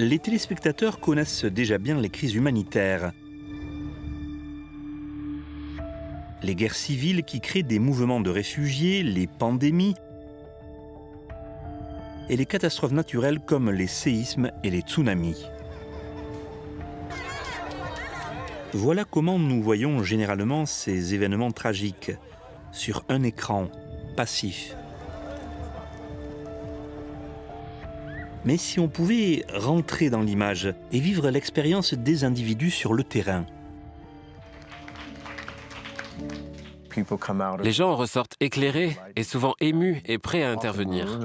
Les téléspectateurs connaissent déjà bien les crises humanitaires. Les guerres civiles qui créent des mouvements de réfugiés, les pandémies et les catastrophes naturelles comme les séismes et les tsunamis. Voilà comment nous voyons généralement ces événements tragiques, sur un écran, passif. Mais si on pouvait rentrer dans l'image et vivre l'expérience des individus sur le terrain? Les gens en ressortent éclairés et souvent émus et prêts à intervenir.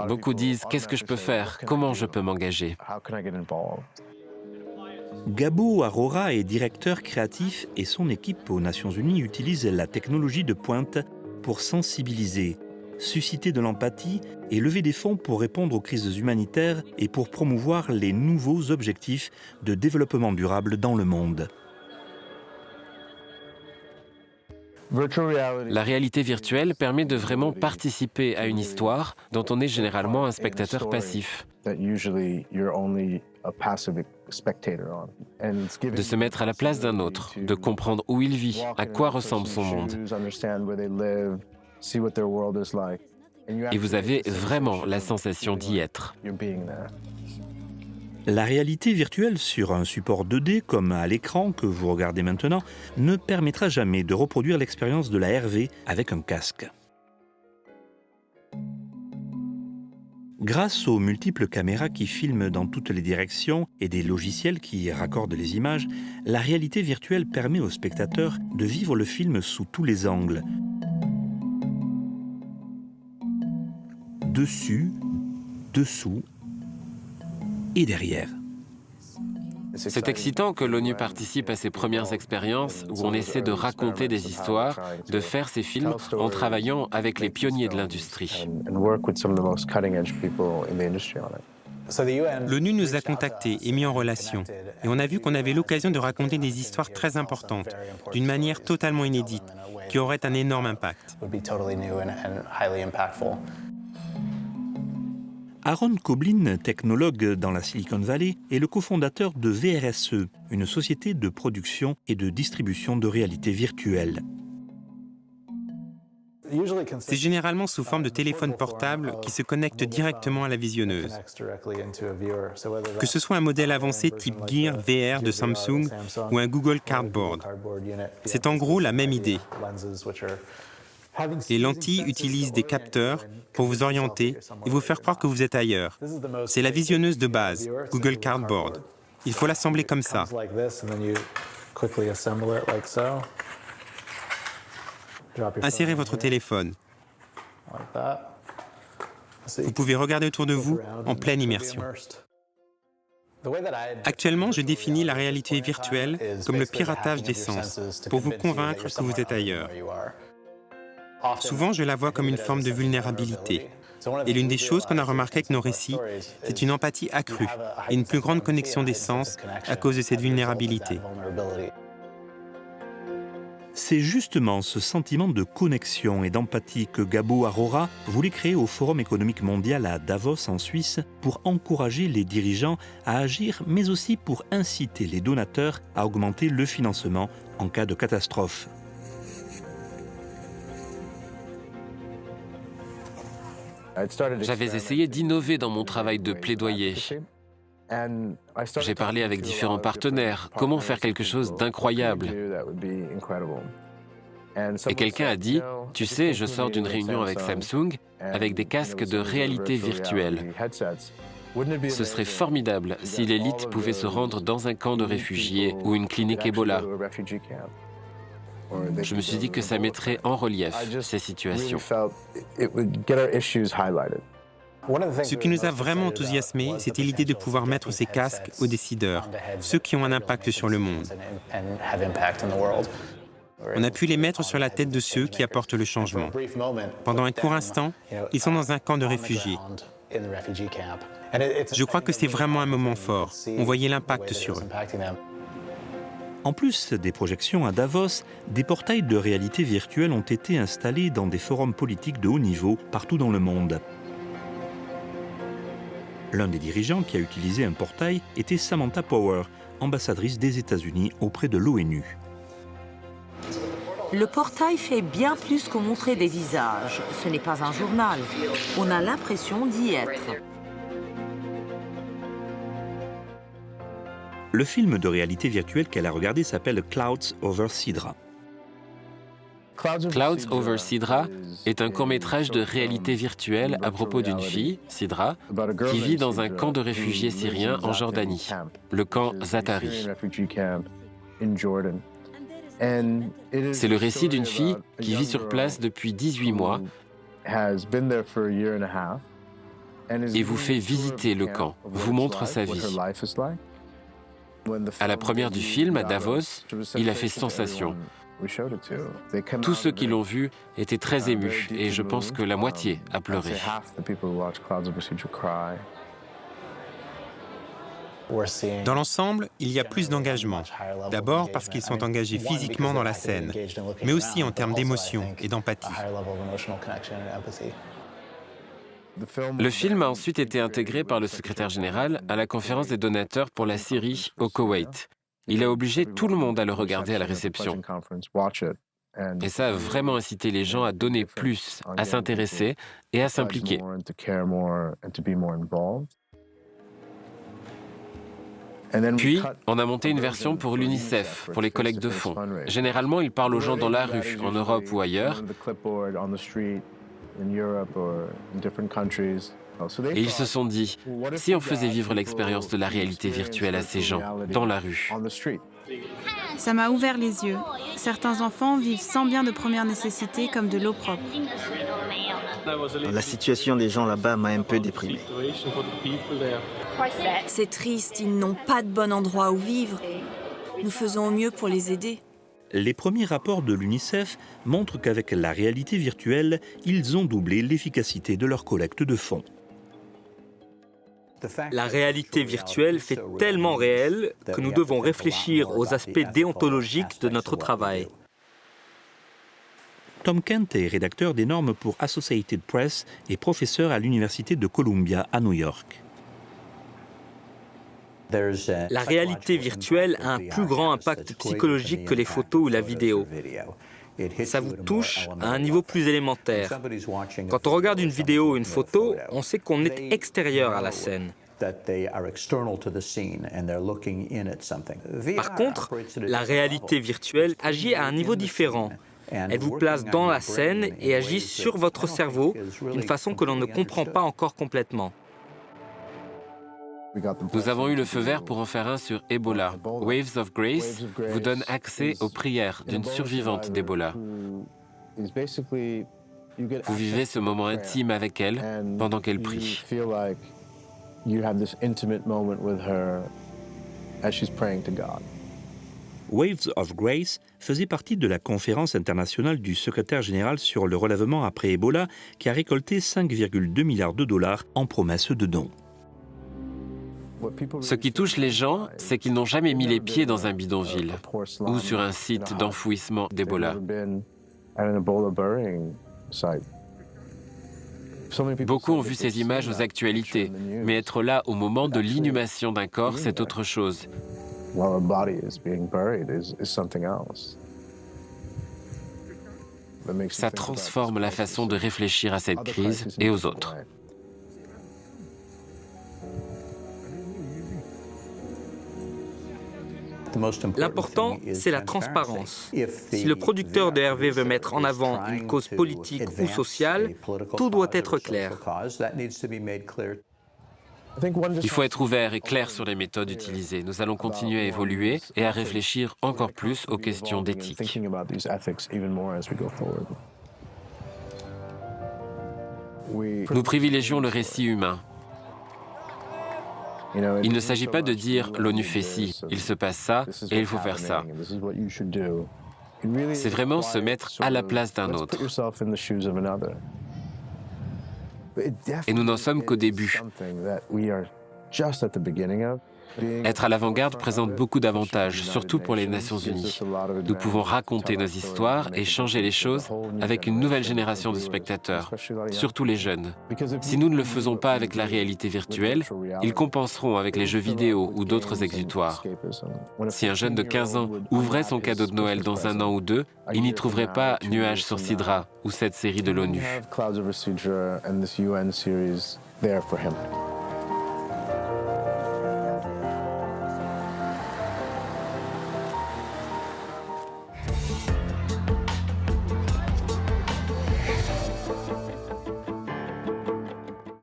Beaucoup disent « Qu'est-ce que je peux faire? Comment je peux m'engager ?» Gabo Arora est directeur créatif et son équipe aux Nations Unies utilise la technologie de pointe pour sensibiliser, susciter de l'empathie et lever des fonds pour répondre aux crises humanitaires et pour promouvoir les nouveaux objectifs de développement durable dans le monde. La réalité virtuelle permet de vraiment participer à une histoire dont on est généralement un spectateur passif. De se mettre à la place d'un autre, de comprendre où il vit, à quoi ressemble son monde. Et vous avez vraiment la sensation d'y être. La réalité virtuelle sur un support 2D, comme à l'écran que vous regardez maintenant, ne permettra jamais de reproduire l'expérience de la RV avec un casque. Grâce aux multiples caméras qui filment dans toutes les directions et des logiciels qui raccordent les images, la réalité virtuelle permet aux spectateurs de vivre le film sous tous les angles. Dessus, dessous et derrière. C'est excitant que l'ONU participe à ces premières expériences où on essaie de raconter des histoires, de faire ces films en travaillant avec les pionniers de l'industrie. L'ONU nous a contactés et mis en relation. Et on a vu qu'on avait l'occasion de raconter des histoires très importantes, d'une manière totalement inédite, qui aurait un énorme impact. Aaron Koblin, technologue dans la Silicon Valley, est le cofondateur de VRSE, une société de production et de distribution de réalité virtuelle. C'est généralement sous forme de téléphone portable qui se connecte directement à la visionneuse. Que ce soit un modèle avancé type Gear VR de Samsung ou un Google Cardboard. C'est en gros la même idée. Les lentilles utilisent des capteurs pour vous orienter et vous faire croire que vous êtes ailleurs. C'est la visionneuse de base, Google Cardboard. Il faut l'assembler comme ça. Insérez votre téléphone. Vous pouvez regarder autour de vous en pleine immersion. Actuellement, je définis la réalité virtuelle comme le piratage d'essence pour vous convaincre que vous êtes ailleurs. Souvent, je la vois comme une forme de vulnérabilité. Et l'une des choses qu'on a remarqué avec nos récits, c'est une empathie accrue et une plus grande connexion des sens à cause de cette vulnérabilité. C'est justement ce sentiment de connexion et d'empathie que Gabo Arora voulait créer au Forum économique mondial à Davos en Suisse pour encourager les dirigeants à agir, mais aussi pour inciter les donateurs à augmenter le financement en cas de catastrophe. J'avais essayé d'innover dans mon travail de plaidoyer. J'ai parlé avec différents partenaires. Comment faire quelque chose d'incroyable? Et quelqu'un a dit, « Tu sais, je sors d'une réunion avec Samsung avec des casques de réalité virtuelle. Ce serait formidable si l'élite pouvait se rendre dans un camp de réfugiés ou une clinique Ebola. » Je me suis dit que ça mettrait en relief ces situations. Ce qui nous a vraiment enthousiasmés, c'était l'idée de pouvoir mettre ces casques aux décideurs, ceux qui ont un impact sur le monde. On a pu les mettre sur la tête de ceux qui apportent le changement. Pendant un court instant, ils sont dans un camp de réfugiés. Je crois que c'est vraiment un moment fort. On voyait l'impact sur eux. En plus des projections à Davos, des portails de réalité virtuelle ont été installés dans des forums politiques de haut niveau partout dans le monde. L'un des dirigeants qui a utilisé un portail était Samantha Power, ambassadrice des États-Unis auprès de l'ONU. Le portail fait bien plus que montrer des visages. Ce n'est pas un journal. On a l'impression d'y être. Le film de réalité virtuelle qu'elle a regardé s'appelle Clouds Over Sidra. Clouds Over Sidra est un court-métrage de réalité virtuelle à propos d'une fille, Sidra, qui vit dans un camp de réfugiés syriens en Jordanie, le camp Zaatari. C'est le récit d'une fille qui vit sur place depuis 18 mois et vous fait visiter le camp, vous montre sa vie. À la première du film, à Davos, il a fait sensation. Tous ceux qui l'ont vu étaient très émus et je pense que la moitié a pleuré. Dans l'ensemble, il y a plus d'engagement. D'abord parce qu'ils sont engagés physiquement dans la scène, mais aussi en termes d'émotion et d'empathie. Le film a ensuite été intégré par le secrétaire général à la conférence des donateurs pour la Syrie au Koweït. Il a obligé tout le monde à le regarder à la réception. Et ça a vraiment incité les gens à donner plus, à s'intéresser et à s'impliquer. Puis, on a monté une version pour l'UNICEF, pour les collectes de fonds. Généralement, ils parlent aux gens dans la rue, en Europe ou ailleurs. Et ils se sont dit, si on faisait vivre l'expérience de la réalité virtuelle à ces gens, dans la rue. Ça m'a ouvert les yeux. Certains enfants vivent sans biens de première nécessité comme de l'eau propre. La situation des gens là-bas m'a un peu déprimé. C'est triste, ils n'ont pas de bon endroit où vivre. Nous faisons au mieux pour les aider. Les premiers rapports de l'UNICEF montrent qu'avec la réalité virtuelle, ils ont doublé l'efficacité de leur collecte de fonds. La réalité virtuelle fait tellement réelle que nous devons réfléchir aux aspects déontologiques de notre travail. Tom Kent est rédacteur des normes pour Associated Press et professeur à l'Université de Columbia à New York. La réalité virtuelle a un plus grand impact psychologique que les photos ou la vidéo. Ça vous touche à un niveau plus élémentaire. Quand on regarde une vidéo ou une photo, on sait qu'on est extérieur à la scène. Par contre, la réalité virtuelle agit à un niveau différent. Elle vous place dans la scène et agit sur votre cerveau d'une façon que l'on ne comprend pas encore complètement. Nous avons eu le feu vert pour en faire un sur Ebola. Waves of Grace vous donne accès aux prières d'une survivante d'Ebola. Vous vivez ce moment intime avec elle pendant qu'elle prie. Waves of Grace faisait partie de la conférence internationale du secrétaire général sur le relèvement après Ebola qui a récolté 5,2 milliards de dollars en promesses de dons. Ce qui touche les gens, c'est qu'ils n'ont jamais mis les pieds dans un bidonville ou sur un site d'enfouissement d'Ebola. Beaucoup ont vu ces images aux actualités, mais être là au moment de l'inhumation d'un corps, c'est autre chose. Ça transforme la façon de réfléchir à cette crise et aux autres. L'important, c'est la transparence. Si le producteur de Hervé veut mettre en avant une cause politique ou sociale, tout doit être clair. Il faut être ouvert et clair sur les méthodes utilisées. Nous allons continuer à évoluer et à réfléchir encore plus aux questions d'éthique. Nous privilégions le récit humain. Il ne s'agit pas de dire « l'ONU fait ci, il se passe ça et il faut faire ça ». C'est vraiment se mettre à la place d'un autre. Et nous n'en sommes qu'au début. Être à l'avant-garde présente beaucoup d'avantages, surtout pour les Nations Unies. Nous pouvons raconter nos histoires et changer les choses avec une nouvelle génération de spectateurs, surtout les jeunes. Si nous ne le faisons pas avec la réalité virtuelle, ils compenseront avec les jeux vidéo ou d'autres exutoires. Si un jeune de 15 ans ouvrait son cadeau de Noël dans 1 an ou 2, il n'y trouverait pas Nuages sur Sidra ou cette série de l'ONU. there for him.